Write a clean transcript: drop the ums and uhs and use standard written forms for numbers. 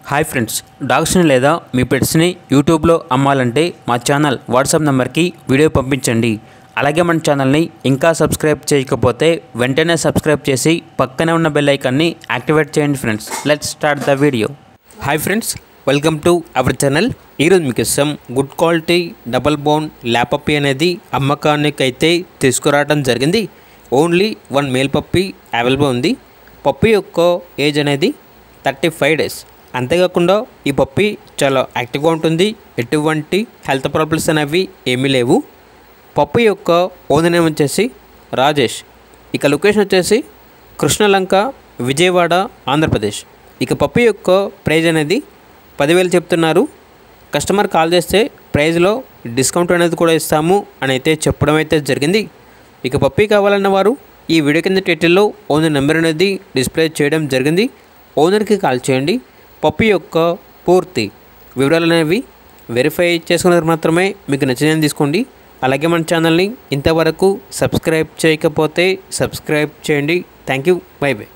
Hi friends, డాగ్స్ని లేదా మీ పెట్స్ని యూట్యూబ్లో అమ్మాలంటే మా ఛానల్ వాట్సాప్ నెంబర్కి వీడియో పంపించండి. అలాగే మన ఛానల్ని ఇంకా సబ్స్క్రైబ్ చేయకపోతే వెంటనే సబ్స్క్రైబ్ చేసి పక్కనే ఉన్న బెల్ ఐకాన్ని యాక్టివేట్ చేయండి friends. Let's start the video. Hi friends, welcome to our channel. ఈరోజు మీకు ఇష్టం good quality double bone lap puppy అనేది అమ్మకానికి అయితే తీసుకురావడం జరిగింది. ఓన్లీ 1 మేల్ పప్పీ అవైలబుల్ ఉంది. పప్పీ యొక్క ఏజ్ అనేది 35 డేస్. అంతేకాకుండా ఈ పప్పీ చాలా యాక్టివ్గా ఉంటుంది. ఎటువంటి హెల్త్ ప్రాబ్లమ్స్ అనేవి ఏమీ లేవు. పప్పీ యొక్క ఓనర్ నేమ్ వచ్చేసి రాజేష్. ఇక లొకేషన్ వచ్చేసి కృష్ణలంక, విజయవాడ, ఆంధ్రప్రదేశ్. ఇక పప్పీ యొక్క ప్రైజ్ అనేది 10,000 చెప్తున్నారు. కస్టమర్ కాల్ చేస్తే ప్రైజ్లో డిస్కౌంట్ అనేది కూడా ఇస్తాము అని అయితే చెప్పడం అయితే జరిగింది. ఇక పప్పీ కావాలన్న వారు ఈ వీడియో కింద టైటిల్లో ఓనర్ నెంబర్ అనేది డిస్ప్లే చేయడం జరిగింది. ఓనర్కి కాల్ చేయండి. పప్పీ యొక్క పూర్తి వివరాలు అనేవి వెరిఫై చేసుకున్నది మాత్రమే మీకు నచ్చినది తీసుకోండి. అలాగే మన ఛానల్ని ఇంతవరకు సబ్స్క్రైబ్ చేయకపోతే సబ్స్క్రైబ్ చేయండి. Thank you. By by.